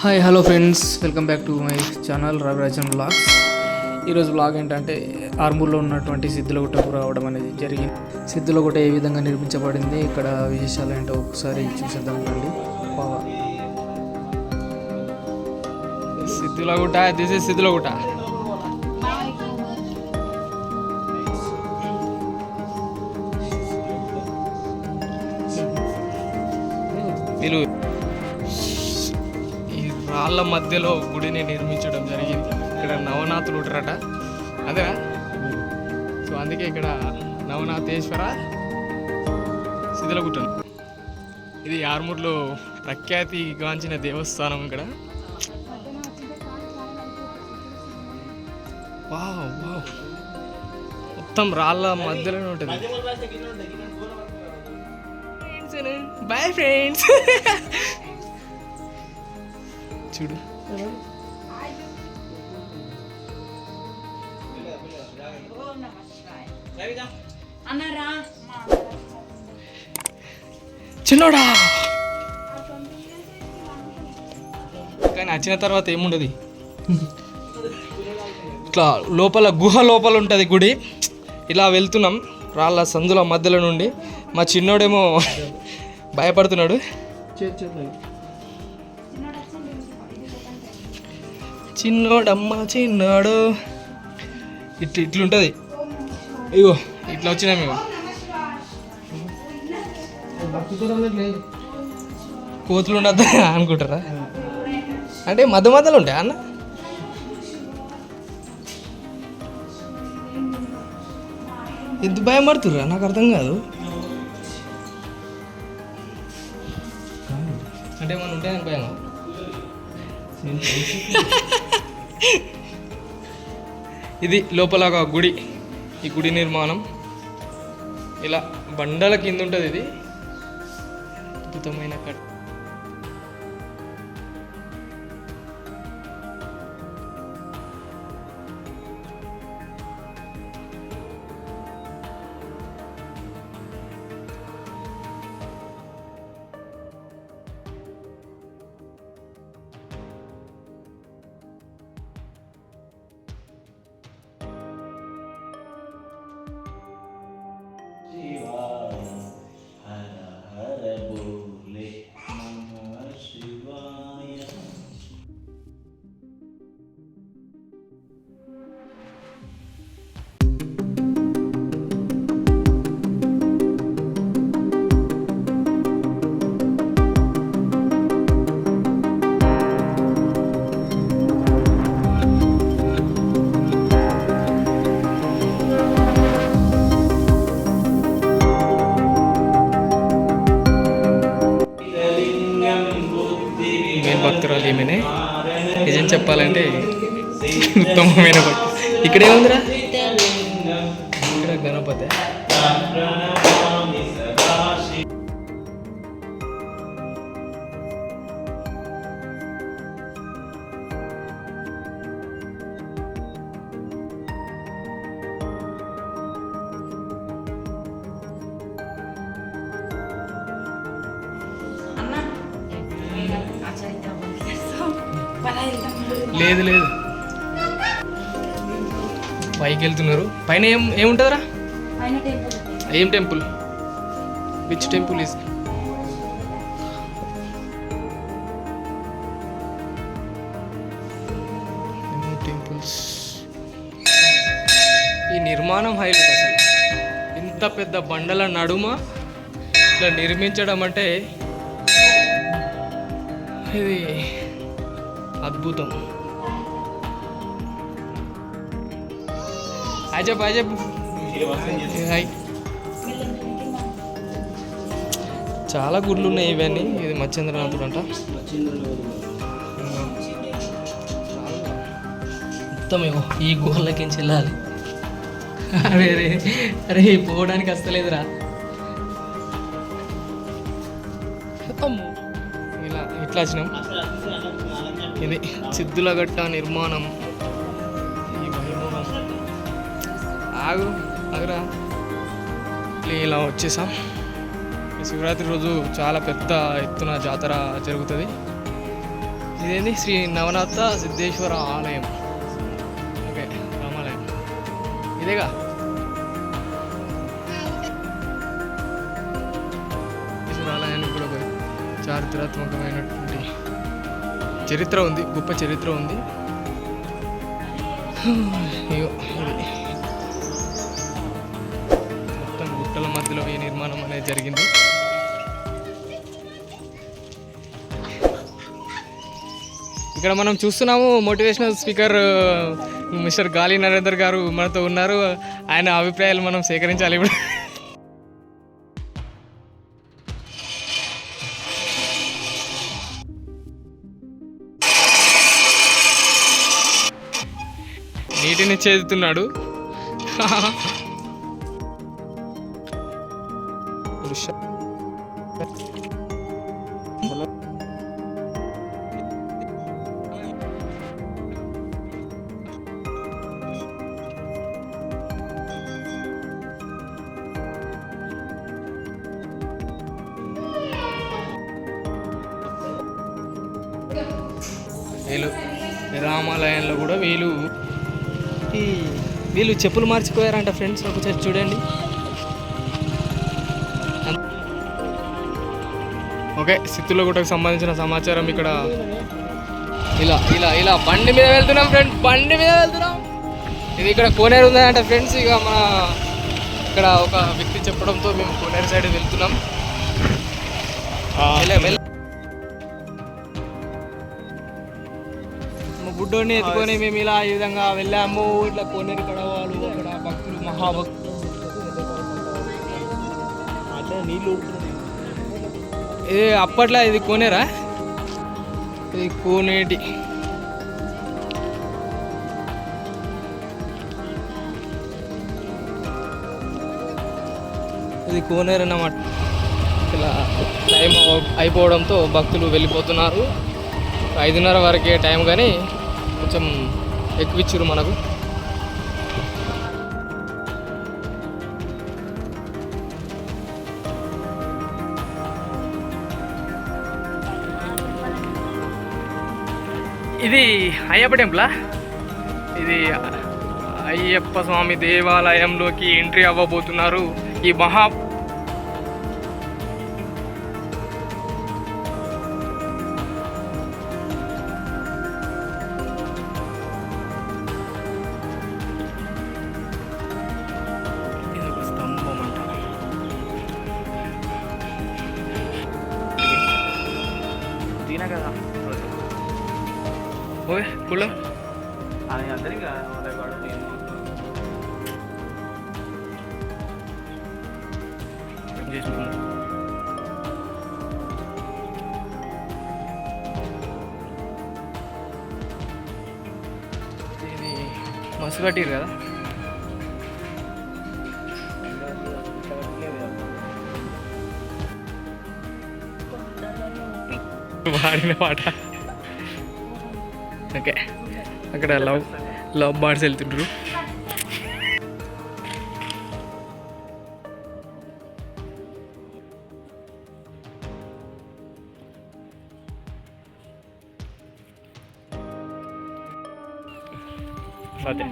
Hi hello friends, welcome back to my channel Ravirajan vlogs. ఈరోజు vlog ఏంటంటే ఆర్మూర్లో ఉన్నటువంటి సిద్ధులగుట్టకు రావడం అనేది జరిగింది. సిద్ధులగుట్ట ఏ విధంగా నిర్మించబడింది, ఇక్కడ విశేషాలు ఏంటో ఒకసారి చూసేద్దాం రండి. Siddulagutta, this is Siddulagutta. వీళ్ళు రాళ్ళ మధ్యలో గుడిని నిర్మించడం జరిగింది. ఇక్కడ నవనాథులు ఉంటారట, అదే. సో అందుకే ఇక్కడ నవనాథేశ్వర సిద్ధులగుట్టను. ఇది ఆర్మూర్లో ప్రఖ్యాతిగాంచిన దేవస్థానం. ఇక్కడ వావ్ వావ్, మొత్తం రాళ్ళ మధ్యలోనే ఉంటుంది. బాయ్ ఫ్రెండ్స్, చూడు చిన్నోడా. కానీ వచ్చిన తర్వాత ఏముండదు, ఇట్లా లోపల గుహ లోపల ఉంటుంది గుడి. ఇలా వెళ్తున్నాం రాళ్ళ సందుల మధ్యలో నుండి. మా చిన్నోడేమో భయపడుతున్నాడు. చిన్నోడమ్మ చిన్నోడు, ఇట్లుంటుంది. ఇగో ఇట్లా వచ్చినాం. ఇగో కోతులు ఉండద్దా అనుకుంటారా? అంటే మధ్యలో ఉంటాయి అన్న. ఎంత భయం పడుతుర్రా, నాకు అర్థం కాదు. అంటే మనం ఉంటాయని భయం. ఇది లోపల ఒక గుడి. ఈ గుడి నిర్మాణం ఇలా బండల కింద ఉంటుంది. ఇది అద్భుతమైన కట్. భక్తురాలు ఏమైనా నిజం చెప్పాలంటే ఉత్తమమైన భక్తి. ఇక్కడ ఏముందిరా, ఇక్కడ గణపతి. లేదు లేదు, పైకి వెళ్తున్నారు. పైన ఏముంటుందిరా? ఏం temple? Which temple is? Temples. ఈ నిర్మాణం హైలైట్ అసలు. ఇంత పెద్ద బండల నడుమ ఇట్లా నిర్మించడం అంటే ఇది అద్భుతం. చాలా గుళ్ళు ఉన్నాయి ఇవన్నీ. ఇది మచ్చేంద్రనాథుడు అంట. మొత్తం ఈ గుహలకించి వెళ్ళాలి. అరే అరే అరే, పోవడానికి వస్తలేదురా. ఇలా ఇట్లా వచ్చినాం. ఇది సిద్ధులగట్ట నిర్మాణం. ఈ వైభవం. ఆగురా, ఇలా వచ్చేసాం. శివరాత్రి రోజు చాలా పెద్ద ఎత్తున జాతర జరుగుతుంది. ఇదేంటి శ్రీ నవనాథ సిద్ధేశ్వర ఆలయం. ఓకే, రామాలయం ఇదేగా. ఆలయానికి కూడా ఒక చారిత్రాత్మకమైనటువంటి చరిత్ర ఉంది, గొప్ప చరిత్ర ఉంది. మొత్తం గుట్టల మధ్యలో ఈ నిర్మాణం అనేది జరిగింది. ఇక్కడ మనం చూస్తున్నాము మోటివేషనల్ స్పీకర్ మిస్టర్ గాలి నరేందర్ గారు మనతో ఉన్నారు. ఆయన అభిప్రాయాలు మనం సేకరించాలి ఇప్పుడు. నీటిని చేదుతున్నాడు. వీళ్ళు రామాలయంలో కూడా వీళ్ళు చెప్పులు మార్చిపోయారంట ఫ్రెండ్స్. ఒకసారి చూడండి. ఓకే, సిత్తులగుట్టకు సంబంధించిన సమాచారం ఇక్కడ. ఇలా ఇలా ఇలా బండి మీద వెళ్తున్నాం ఫ్రెండ్స్, బండి మీద వెళ్తున్నాం. ఇది ఇక్కడ కోనేరు ఉందంట ఫ్రెండ్స్. ఇక మన ఇక్కడ ఒక వ్యక్తి చెప్పడంతో మేము కోనేరు సైడ్ వెళ్తున్నాం. బుడ్డోని ఎత్తుకొని మేము ఇలా ఈ విధంగా వెళ్ళాము. ఇట్లా కోనేరు కడవాళ్ళు, అక్కడ భక్తులు, మహాభక్తులు. ఇది అప్పట్లో ఇది కోనేరా? ఇది కోనేటి. ఇది కోనేరు అన్నమాట. ఇలా టైం అయిపోవడంతో భక్తులు వెళ్ళిపోతున్నారు. 5:30 వరకే టైం, కానీ కొంచెం ఎక్కువ ఇచ్చారు మనకు. ఇది అయ్యప్ప టెంపులా? ఇది అయ్యప్ప స్వామి దేవాలయంలోకి ఎంట్రీ అవ్వబోతున్నారు. ఈ స్తంభం అంట. దీనే కదా ఓకే కుళ్ళ అందరికీ ఇది మస్తు కట్టిరు కదా. వాడిన పాట. ఓకే, అక్కడ లవ్ బర్డ్స్ వెళ్తుంటారు. అదే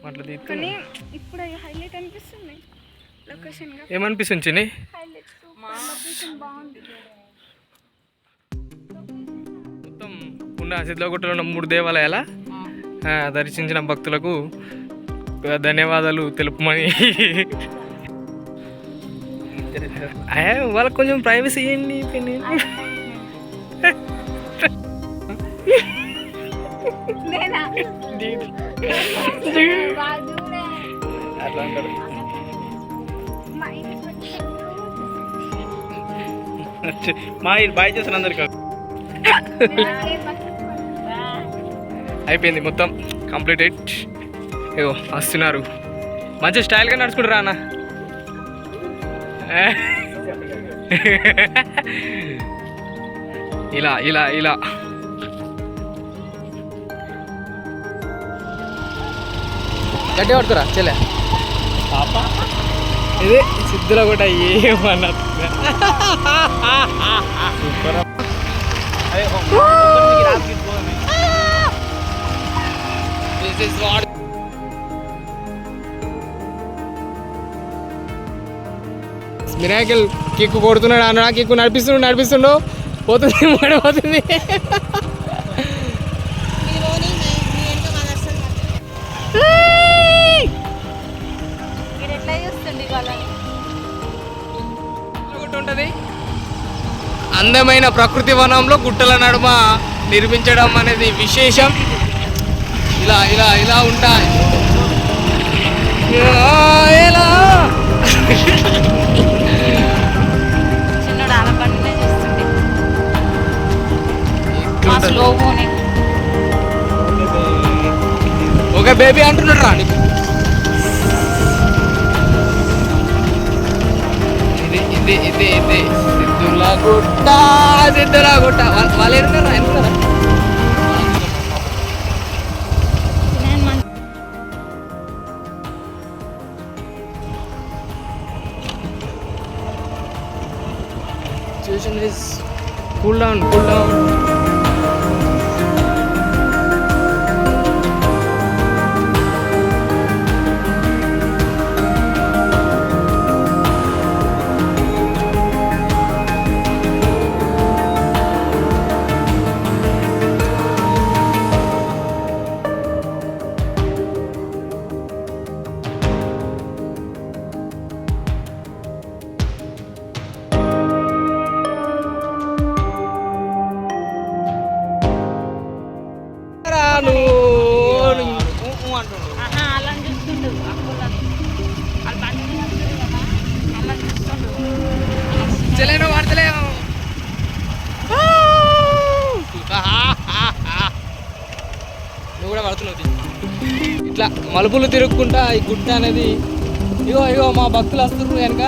అట్లా తీసుకుని ఇప్పుడు హైలైట్ అనిపిస్తుంది. లొకేషన్ ఏమనిపిస్తుంది చిన్ని? మొత్తం ఉన్న సిద్ధలగుట్టలో ఉన్న 3 దేవాలయాల దర్శించిన భక్తులకు ధన్యవాదాలు తెలుపమని. వాళ్ళకి కొంచెం ప్రైవసీ ఇవ్వండి. అట్లా అంటారు. మా బాయ్ చేసిన అందరికి అయిపోయింది మొత్తం కంప్లీటెడ్. ఏవో వస్తున్నారు, మంచి స్టైల్గా నడుచుకుంటారా అన్న. ఇలా ఇలా ఇలా గట్టి పడుతురా చెల్లె పాప ఇది సిద్ధులో కూడా ఏమన్నా సూపర్ మిరాకిల్ కిక్కు కొడుతున్నాడు అన్న కిక్కు నడిపిస్తుండు పోతుంది పడిపోతుంది ఉంటుంది అందమైన ప్రకృతి వనంలో గుట్టల నడుమ నిర్మించడం అనేది విశేషం. ఇలా ఇలా ఇలా ఉంటాయి. ఇలా ఒక బేబీ అంటున్నాడు రా నీకు. ఇది ఇది ఇది సిద్ధులగుట్ట వాళ్ళు ఎన్నున్నారా situation is cool down. చెలేను వాడతలేము నువ్వు కూడా పడుతున్నావు. ఇట్లా మలుపులు తిరుక్కుంటా ఈ గుట్ట అనేది ఇగో మా భక్తులు వస్తున్నారు కనుక